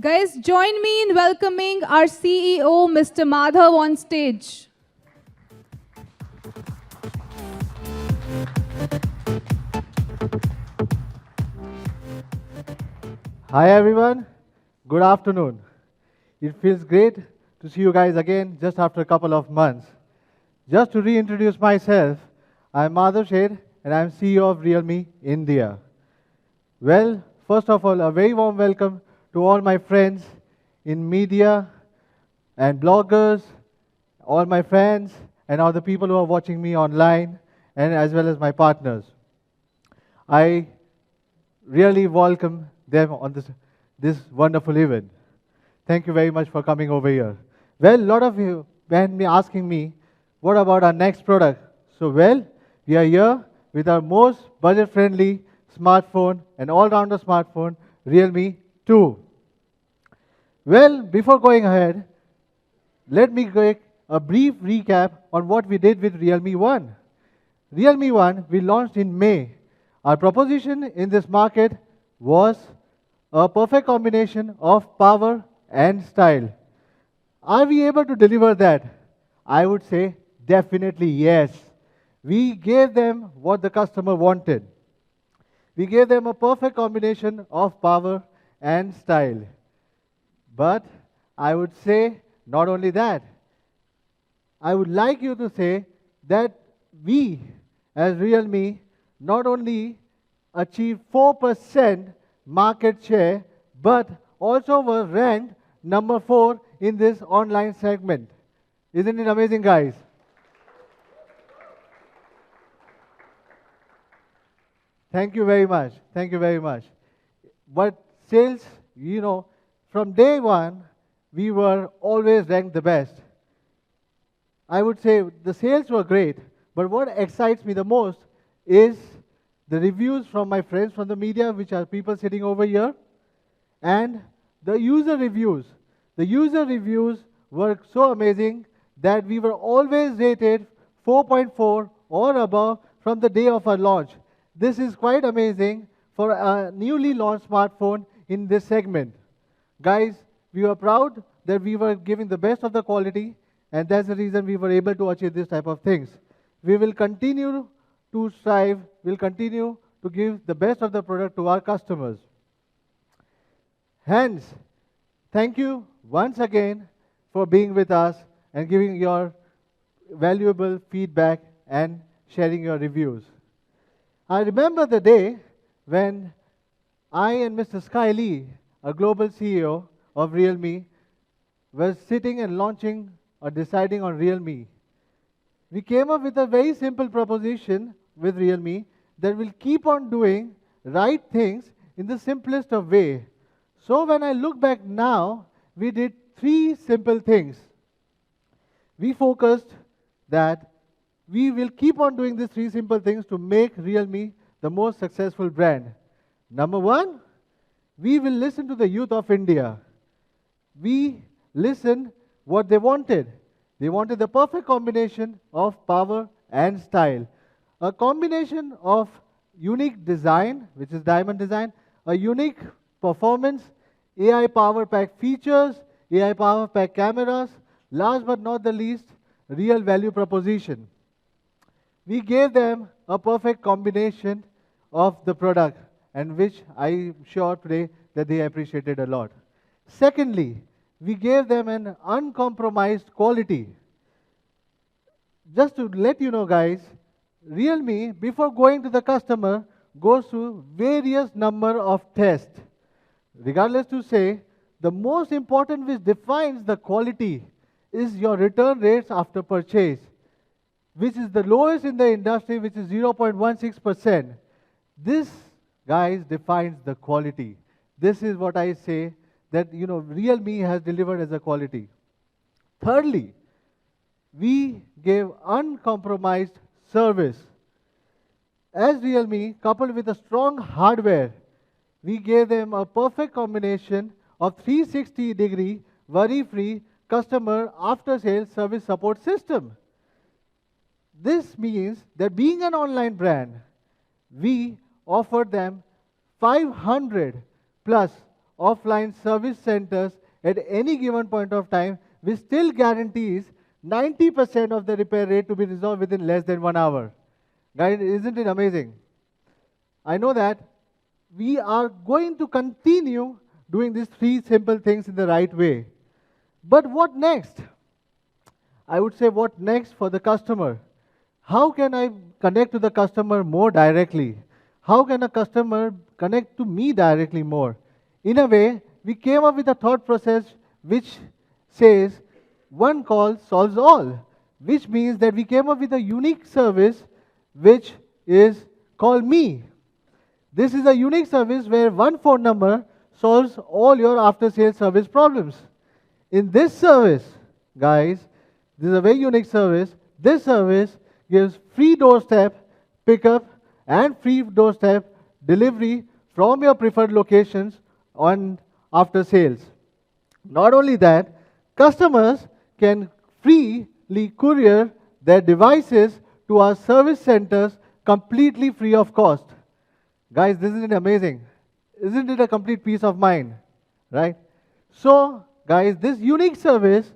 Guys, join me in welcoming our CEO, Mr. Madhav, on stage. Hi everyone, good afternoon. It feels great to see you guys again just after a couple of months. Just to reintroduce myself, I'm Madhav Sheth and I'm CEO of Realme India. Well, first of all, a very warm welcome to all my friends in media and bloggers, all my friends and all the people who are watching me online and as well as my partners. I really welcome them on this wonderful event. Thank you very much for coming over here. Well, a lot of you have been asking me, what about our next product? So, well, we are here with our most budget-friendly smartphone and all-rounder smartphone, Realme 2. Well, before going ahead, let me make a brief recap on what we did with Realme 1. Realme 1 we launched in May. Our proposition in this market was a perfect combination of power and style. Are we able to deliver that? I would say definitely yes. We gave them what the customer wanted. We gave them a perfect combination of power and style. But I would say not only that, I would like you to say that we as Realme not only achieved 4% market share, but also were ranked number 4 in this online segment. Isn't it amazing, guys? Thank you very much. Thank you very much. But sales, from day one, we were always ranked the best. I would say the sales were great, but what excites me the most is the reviews from my friends from the media, which are people sitting over here, and the user reviews. The user reviews were so amazing that we were always rated 4.4 or above from the day of our launch. This is quite amazing for a newly launched smartphone in this segment. Guys, we were proud that we were giving the best of the quality, and that's the reason we were able to achieve this type of things. We will continue to strive, we'll continue to give the best of the product to our customers. Hence, thank you once again for being with us and giving your valuable feedback and sharing your reviews. I remember the day when I and Mr. Sky Lee, a global CEO of Realme, were sitting and launching or deciding on Realme. We came up with a very simple proposition with Realme that will keep on doing right things in the simplest of way. So when I look back now, we did 3 simple things. We focused that we will keep on doing these 3 simple things to make Realme the most successful brand. Number 1, we will listen to the youth of India. We listened what they wanted. They wanted the perfect combination of power and style. A combination of unique design, which is diamond design, a unique performance, AI power pack features, AI power pack cameras, last but not the least, real value proposition. We gave them a perfect combination of the product, and which I'm sure today that they appreciated a lot. Secondly, we gave them an uncompromised quality. Just to let you know, guys, Realme, before going to the customer, goes through various number of tests. Regardless to say, the most important which defines the quality is your return rates after purchase, which is the lowest in the industry, which is 0.16%. This, guys, defines the quality. This is what I say that Realme has delivered as a quality. Thirdly, we gave uncompromised service. As Realme, coupled with a strong hardware, we gave them a perfect combination of 360-degree, worry-free customer after-sales service support system. This means that being an online brand, we offered them 500 plus offline service centers at any given point of time, which still guarantees 90% of the repair rate to be resolved within less than 1 hour. Guys, isn't it amazing? I know that we are going to continue doing these three simple things in the right way. But what next? I would say, what next for the customer? How can I connect to the customer more directly? How can a customer connect to me directly more? In a way, we came up with a thought process which says one call solves all, which means that we came up with a unique service which is called Me. This is a unique service where one phone number solves all your after-sales service problems. In this service, guys, this is a very unique service. This service gives free doorstep pickup and free doorstep delivery from your preferred locations on after sales. Not only that, customers can freely courier their devices to our service centers completely free of cost. Guys, this isn't amazing. Isn't it a complete peace of mind? Right? So, guys, this unique service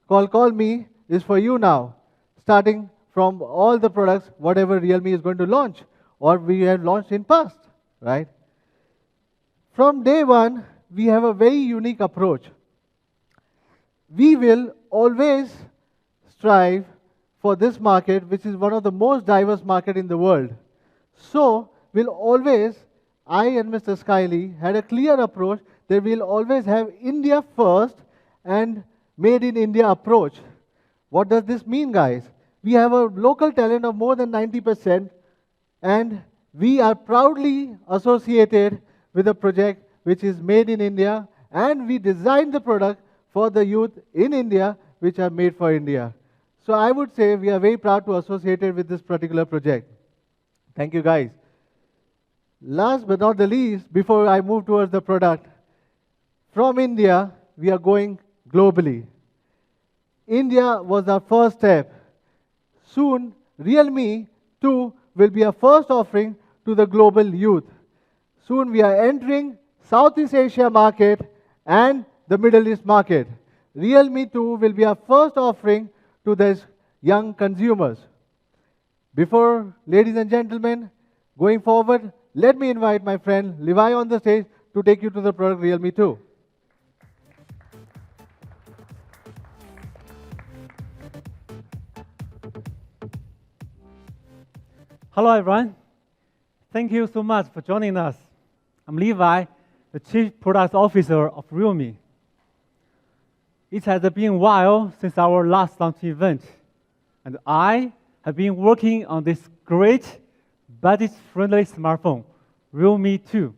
called Call Me is for you now, starting from all the products, whatever Realme is going to launch or we have launched in past, right? From day one, we have a very unique approach. We will always strive for this market, which is one of the most diverse market in the world. So, we'll always, I and Mr. Skyley had a clear approach that we'll always have India first and made in India approach. What does this mean, guys? We have a local talent of more than 90%, and we are proudly associated with a project which is made in India, and we designed the product for the youth in India, which are made for India. So I would say we are very proud to associate it with this particular project. Thank you, guys. Last but not the least, before I move towards the product, from India, we are going globally. India was our first step. Soon, Realme too will be our first offering to the global youth. Soon we are entering Southeast Asia market and the Middle East market. Realme too will be our first offering to these young consumers. Before, ladies and gentlemen, going forward, let me invite my friend Levi on the stage to take you to the product Realme 2. Hello, everyone. Thank you so much for joining us. I'm Levi, the Chief Product Officer of Realme. It has been a while since our last launch event, and I have been working on this great, budget-friendly smartphone, Realme 2.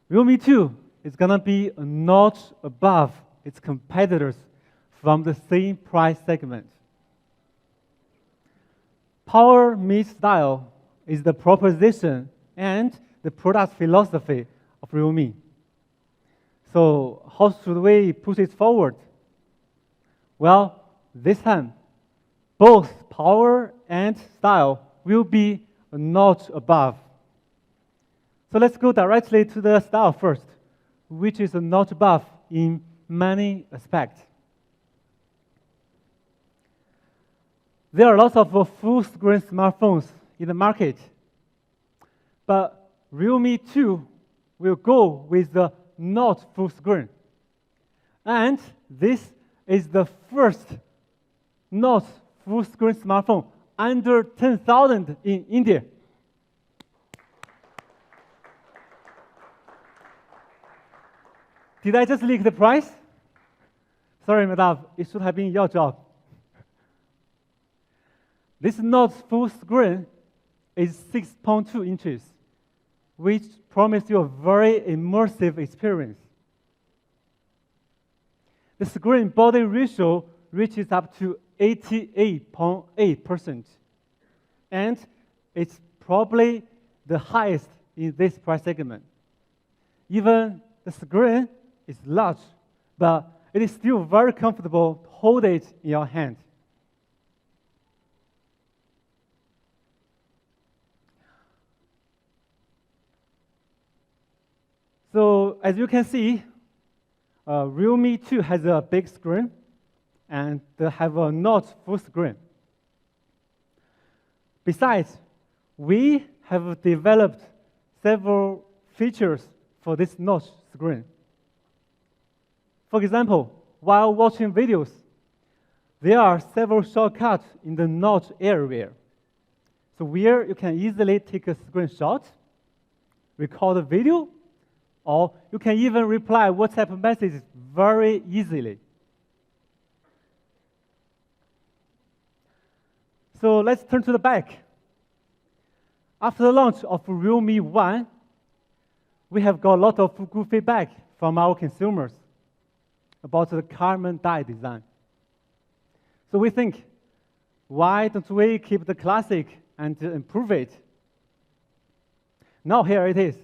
Realme 2 is going to be a notch above its competitors from the same price segment. Power meets style is the proposition and the product philosophy of Realme. So how should we push it forward? Well, this time, both power and style will be a notch above. So let's go directly to the style first, which is a notch above in many aspects. There are lots of full-screen smartphones in the market, but Realme 2 will go with the not full screen. And this is the first not full screen smartphone under 10,000 in India. Did I just leak the price? Sorry, madam, it should have been your job. This not full screen is 6.2 inches, which promises you a very immersive experience. The screen body ratio reaches up to 88.8%, and it's probably the highest in this price segment. Even the screen is large, but it is still very comfortable to hold it in your hand. So as you can see, Realme 2 has a big screen and they have a notch full screen. Besides, we have developed several features for this notch screen. For example, while watching videos, there are several shortcuts in the notch area. So where you can easily take a screenshot, record a video, or you can even reply WhatsApp messages very easily. So let's turn to the back. After the launch of Realme 1, we have got a lot of good feedback from our consumers about the carbon die design. So we think, why don't we keep the classic and improve it? Now here it is.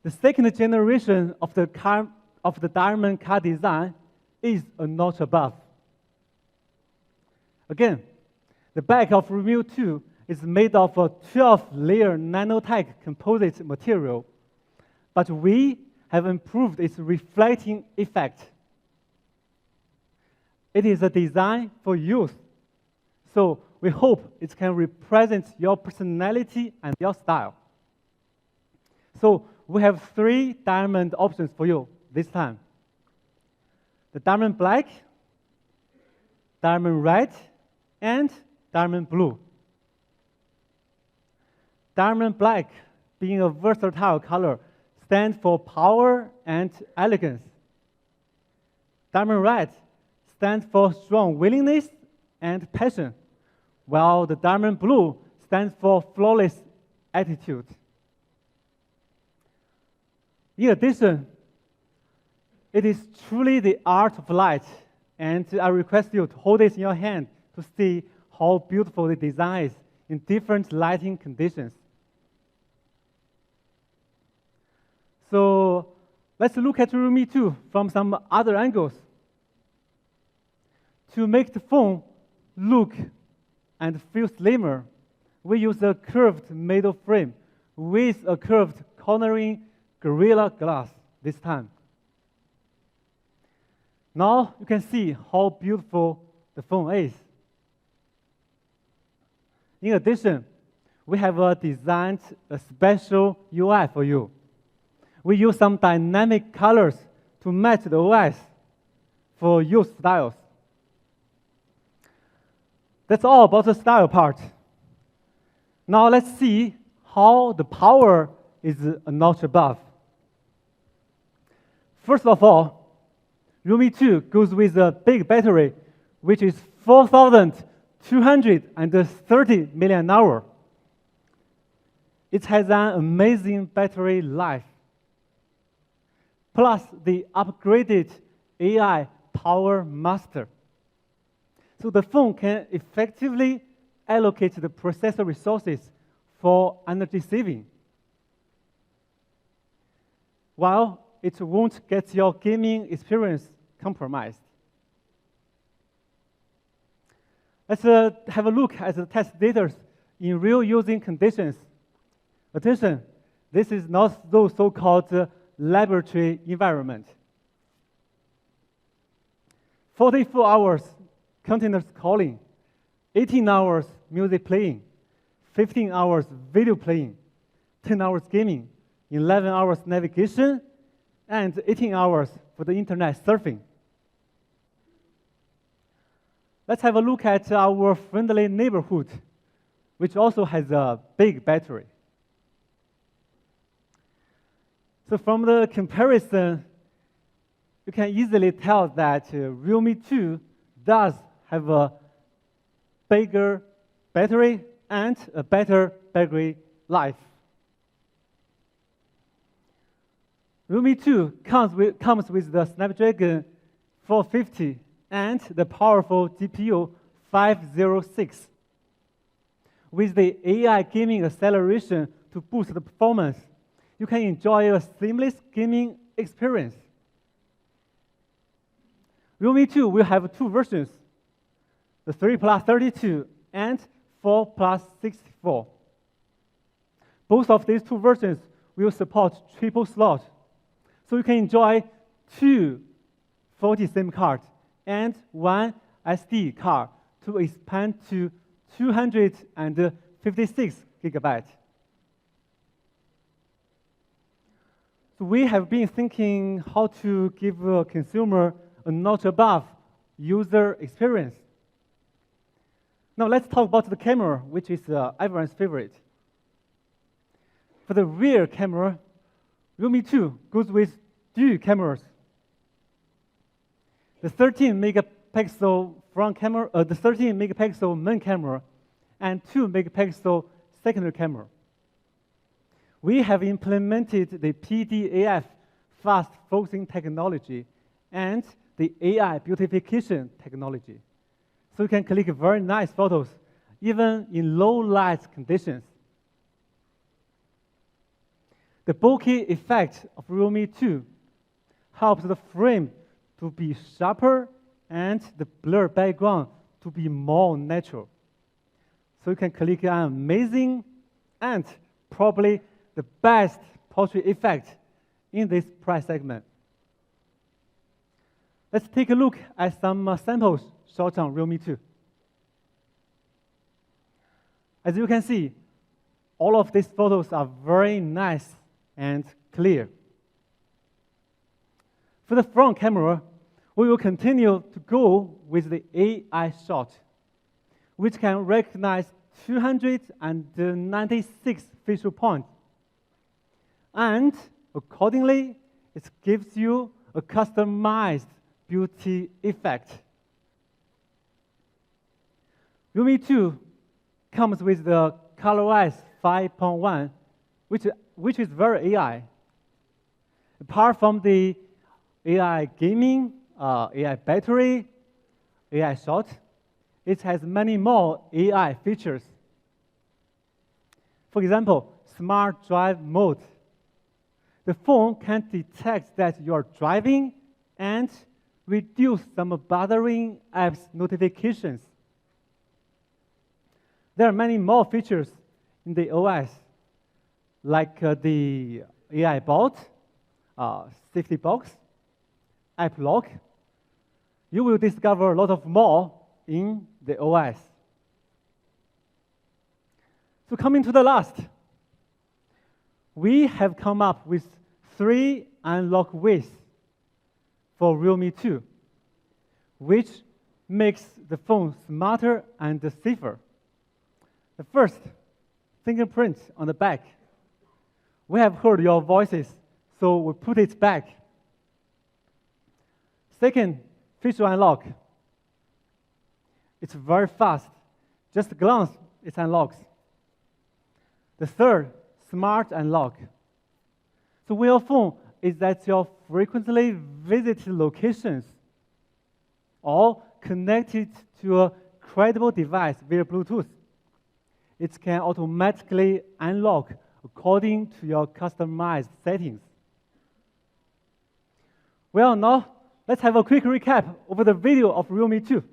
The second generation of the diamond car design is a notch above. Again, the back of Realme 2 is made of a 12-layer nanotech composite material, but we have improved its reflecting effect. It is a design for youth, so we hope it can represent your personality and your style. So we have 3 diamond options for you this time. The diamond black, diamond red, and diamond blue. Diamond black, being a versatile color, stands for power and elegance. Diamond red stands for strong willingness and passion, while the diamond blue stands for flawless attitude. In addition, it is truly the art of light, and I request you to hold it in your hand to see how beautiful the design is in different lighting conditions. So let's look at Realme 2 from some other angles. To make the phone look and feel slimmer, we use a curved metal frame with a curved cornering Gorilla Glass this time. Now you can see how beautiful the phone is. In addition, we have designed a special UI for you. We use some dynamic colors to match the OS for youth styles. That's all about the style part. Now let's see how the power is a notch above. First of all, Realme 2 goes with a big battery, which is 4,230 mAh. It has an amazing battery life, plus the upgraded AI Power Master. So the phone can effectively allocate the processor resources for energy saving, while it won't get your gaming experience compromised. Let's have a look at the test data in real using conditions. Attention, this is not the so-called laboratory environment. 44 hours continuous calling, 18 hours music playing, 15 hours video playing, 10 hours gaming, 11 hours navigation, and 18 hours for the internet surfing. Let's have a look at our friendly neighborhood, which also has a big battery. So from the comparison, you can easily tell that Realme 2 does have a bigger battery and a better battery life. Realme 2 comes with the Snapdragon 450 and the powerful GPU 506. With the AI gaming acceleration to boost the performance, you can enjoy a seamless gaming experience. Realme 2 will have 2 versions, the 3 plus 32 and 4 plus 64. Both of these 2 versions will support triple slot. So you can enjoy two 40 SIM cards and one SD card to expand to 256 gigabytes. So we have been thinking how to give a consumer a notch above user experience. Now let's talk about the camera, which is everyone's favorite. For the rear camera, Realme 2 goes with dual cameras. The 13 megapixel front camera, the 13 megapixel main camera, and 2 megapixel secondary camera. We have implemented the PDAF fast focusing technology and the AI beautification technology. So you can click very nice photos, even in low light conditions. The bokeh effect of Realme 2 helps the frame to be sharper and the blur background to be more natural. So you can click an amazing and probably the best portrait effect in this price segment. Let's take a look at some samples shot on Realme 2. As you can see, all of these photos are very nice and clear. For the front camera, we will continue to go with the AI shot, which can recognize 296 facial points. And accordingly, it gives you a customized beauty effect. Realme 2 comes with the ColorOS 5.1, which is very AI. Apart from the AI gaming, AI battery, AI shot, it has many more AI features. For example, Smart Drive Mode. The phone can detect that you're driving and reduce some bothering apps notifications. There are many more features in the OS, like the AI bot, safety box, app lock. You will discover a lot of more in the OS. So coming to the last, we have come up with 3 unlock ways for Realme 2, which makes the phone smarter and safer. The first, fingerprint on the back. We have heard your voices, so we put it back. Second, facial unlock. It's very fast. Just a glance, it unlocks. The third, smart unlock. So when your phone is at your frequently visited locations or connected to a credible device via Bluetooth, it can automatically unlock according to your customized settings. Well, now let's have a quick recap over the video of Realme 2.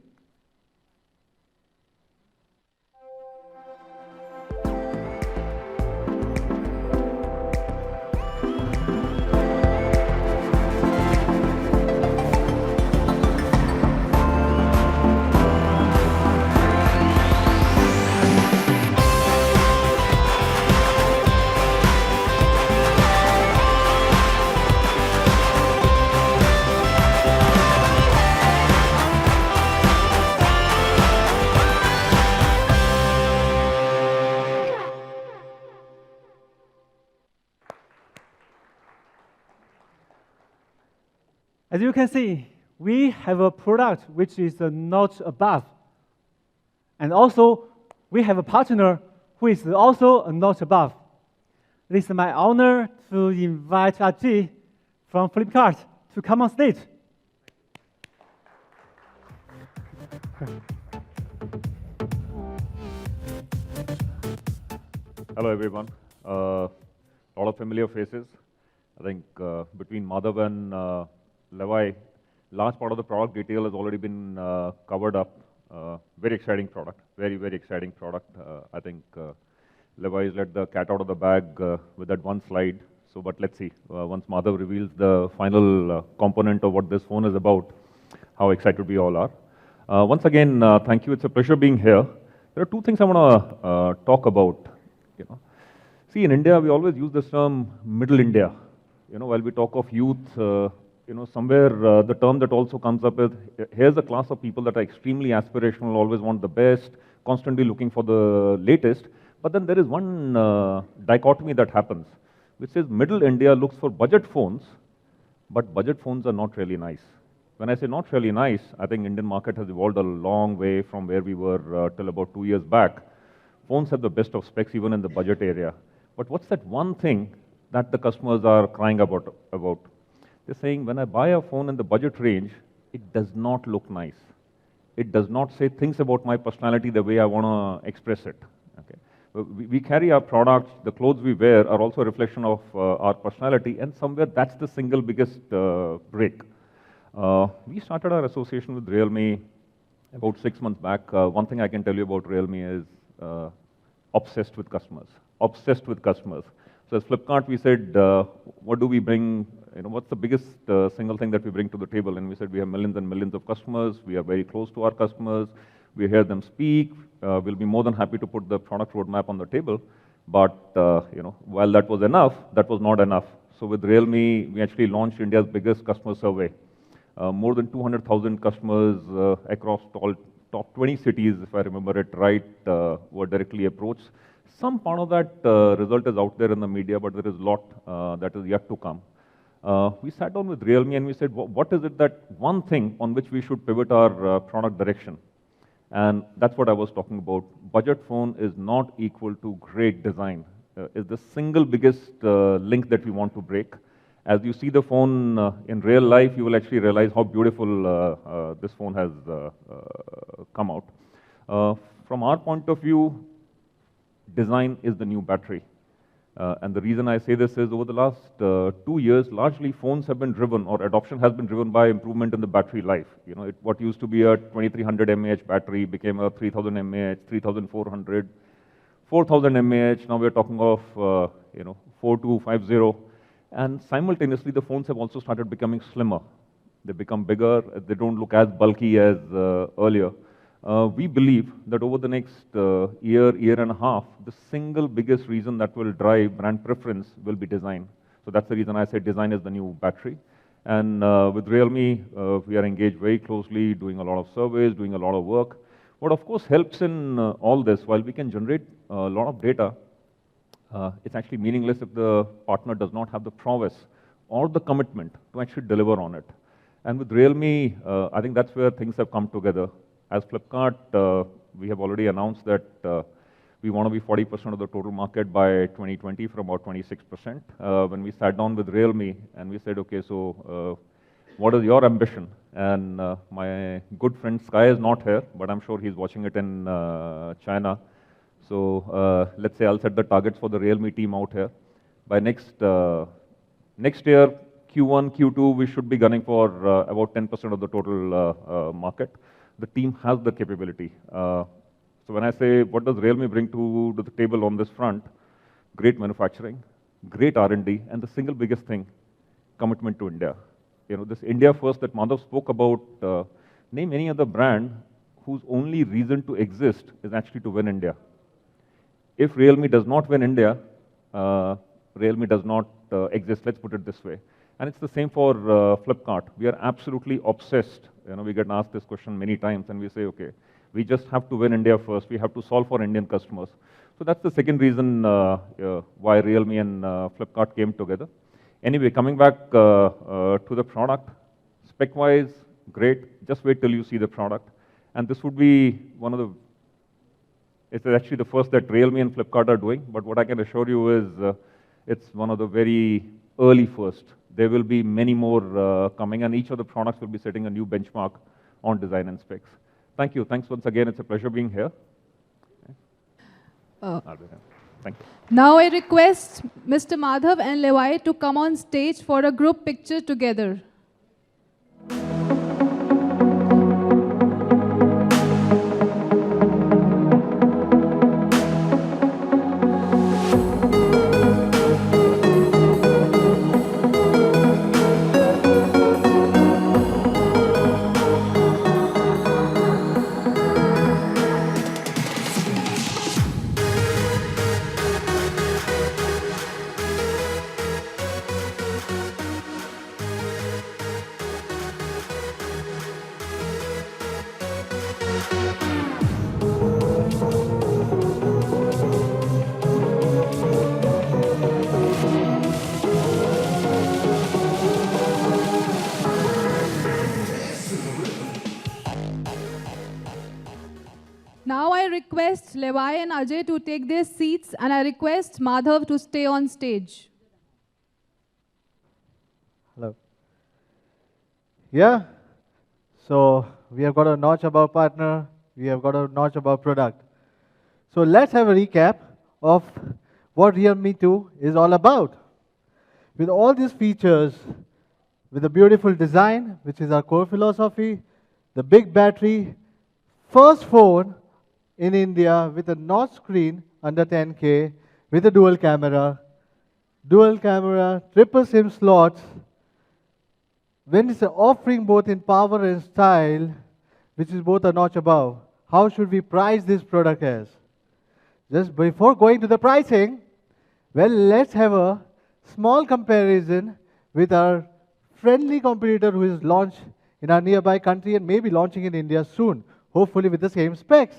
As you can see, we have a product which is a notch above. And also, we have a partner who is also a notch above. It is my honor to invite Ajay from Flipkart to come on stage. Hello, everyone. A lot of familiar faces. I think between Madhav and Levi, large part of the product detail has already been covered up. Very exciting product, very, very exciting product. I think Levi's let the cat out of the bag with that one slide. So, but let's see, once Madhav reveals the final component of what this phone is about, how excited we all are. Once again, thank you. It's a pleasure being here. There are two things I want to talk about. You know, see, in India, we always use this term "middle India." You know, while we talk of youth, you know, somewhere the term that also comes up is here's a class of people that are extremely aspirational, always want the best, constantly looking for the latest. But then there is one dichotomy that happens, which says middle India looks for budget phones, but budget phones are not really nice. When I say not really nice, I think Indian market has evolved a long way from where we were till about 2 years back. Phones have the best of specs even in the budget area. But what's that one thing that the customers are crying about? They're saying, when I buy a phone in the budget range, it does not look nice. It does not say things about my personality the way I want to express it. Okay? We carry our products, the clothes we wear are also a reflection of our personality, and somewhere that's the single biggest break. We started our association with Realme about 6 months back. One thing I can tell you about Realme is obsessed with customers. Obsessed with customers. So as Flipkart, we said, what do we bring? You know, what's the biggest single thing that we bring to the table? And we said we have millions and millions of customers. We are very close to our customers. We hear them speak. We'll be more than happy to put the product roadmap on the table. But you know, while that was enough, that was not enough. So with Realme, we actually launched India's biggest customer survey. More than 200,000 customers across all top 20 cities, if I remember it right, were directly approached. Some part of that result is out there in the media, but there is a lot that is yet to come. We sat down with Realme and we said, what is it that one thing on which we should pivot our product direction? And that's what I was talking about. Budget phone is not equal to great design. Is the single biggest link that we want to break. As you see the phone in real life, you will actually realize how beautiful this phone has come out. From our point of view, design is the new battery. And the reason I say this is over the last 2 years, largely phones have been driven, or adoption has been driven by improvement in the battery life. You know, what used to be a 2300 mAh battery became a 3000 mAh, 3400, 4000 mAh. Now we're talking of, you know, 4250. And simultaneously, the phones have also started becoming slimmer. They become bigger. They don't look as bulky as earlier. We believe that over the next year and a half, the single biggest reason that will drive brand preference will be design. So that's the reason I say design is the new battery. And with Realme, we are engaged very closely, doing a lot of surveys, doing a lot of work. What of course helps in all this, while we can generate a lot of data, it's actually meaningless if the partner does not have the prowess or the commitment to actually deliver on it. And with Realme, I think that's where things have come together. As Flipkart, we have already announced that we want to be 40% of the total market by 2020 from about 26%. When we sat down with Realme and we said, okay, so what is your ambition? And my good friend Sky is not here, but I'm sure he's watching it in China. So let's say I'll set the targets for the Realme team out here. By next year, Q1, Q2, we should be gunning for about 10% of the total market. The team has the capability. So when I say, what does Realme bring to the table on this front? Great manufacturing, great R&D, and the single biggest thing, commitment to India. You know, this India first that Madhav spoke about, name any other brand whose only reason to exist is actually to win India. If Realme does not win India, Realme does not exist, let's put it this way. And it's the same for Flipkart. We are absolutely obsessed. You know, we get asked this question many times and we say, okay, we just have to win India first. We have to solve for Indian customers. So that's the second reason why Realme and Flipkart came together. Anyway, coming back to the product, spec-wise, great. Just wait till you see the product. And this would be one of the, it's actually the first that Realme and Flipkart are doing, but what I can assure you is it's one of the very early first. There will be many more coming, and each of the products will be setting a new benchmark on design and specs. Thank you. Thanks once again. It's a pleasure being here. Thank you. Now I request Mr. Madhav and Levi to come on stage for a group picture together. request Levi and Ajay to take their seats, and I request Madhav to stay on stage. Hello. Yeah. So we have got a notch above partner. We have got a notch above product. So let's have a recap of what Realme 2 is all about. With all these features, with a beautiful design, which is our core philosophy, the big battery, first phone in India with a notch screen under 10K, with a dual camera, triple SIM slots. When it's offering both in power and style, which is both a notch above, how should we price this product as? Just before going to the pricing, well, let's have a small comparison with our friendly competitor who is launched in our nearby country and maybe launching in India soon, hopefully with the same specs.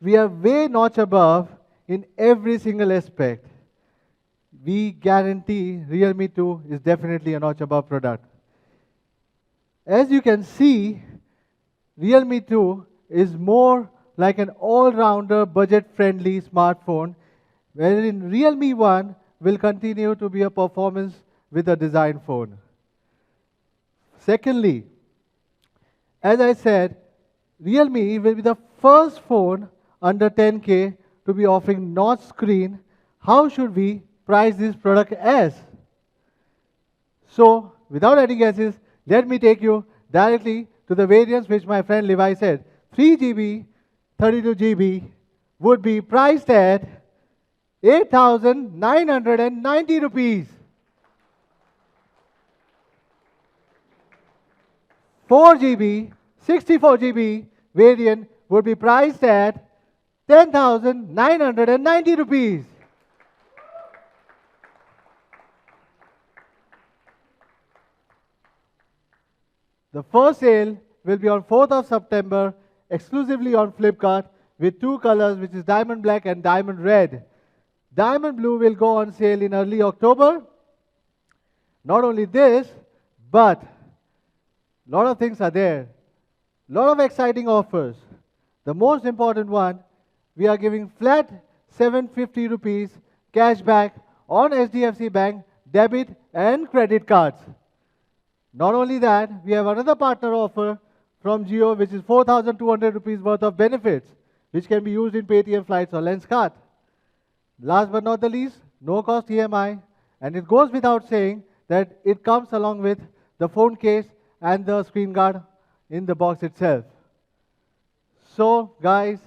We are way notch above in every single aspect. We guarantee Realme 2 is definitely a notch above product. As you can see, Realme 2 is more like an all-rounder budget-friendly smartphone, wherein Realme 1 will continue to be a performance with a design phone. Secondly, as I said, Realme will be the first phone under 10K to be offering notch screen. How should we price this product as? So, without any guesses, let me take you directly to the variants which my friend Levi said. 3GB, 32GB would be priced at 8,990 rupees. 4GB, 64GB variant would be priced at 10,990 rupees. The first sale will be on 4th of September, exclusively on Flipkart, with two colors, which is diamond black and diamond red. Diamond blue will go on sale in early October. Not only this, but a lot of things are there. A lot of exciting offers. The most important one, we are giving flat 750 rupees cashback on HDFC Bank debit and credit cards. Not only that, we have another partner offer from Jio, which is 4,200 rupees worth of benefits, which can be used in Paytm flights or Lenskart. Last but not the least, no cost EMI, and it goes without saying that it comes along with the phone case and the screen guard in the box itself. So guys,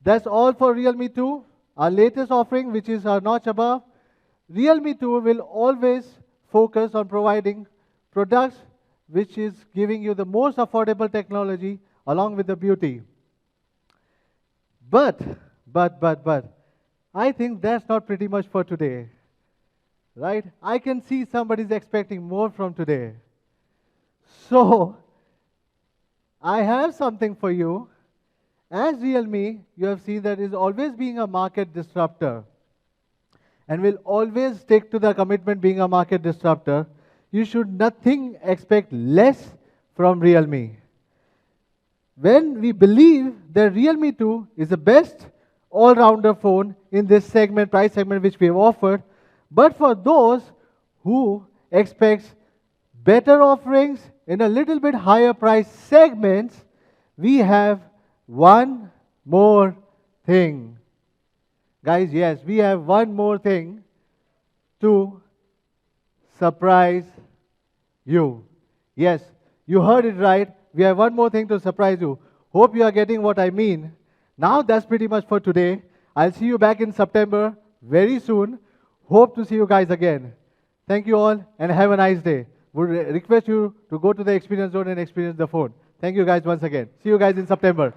that's all for Realme 2, our latest offering, which is our notch above. Realme 2 will always focus on providing products which is giving you the most affordable technology along with the beauty. But, I think that's not pretty much for today, right? I can see somebody's expecting more from today. So, I have something for you. As Realme, you have seen that is always being a market disruptor and will always stick to the commitment being a market disruptor. You should nothing expect less from Realme. When we believe that Realme 2 is the best all-rounder phone in this segment, price segment which we have offered, but for those who expect better offerings in a little bit higher price segments, we have one more thing. Guys, yes, we have one more thing to surprise you. Yes, you heard it right. We have one more thing to surprise you. Hope you are getting what I mean. Now that's pretty much for today. I'll see you back in September very soon. Hope to see you guys again. Thank you all and have a nice day. Would request you to go to the experience zone and experience the phone. Thank you guys once again. See you guys in September.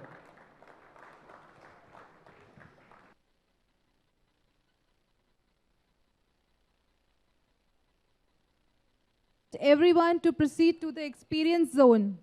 Everyone to proceed to the experience zone.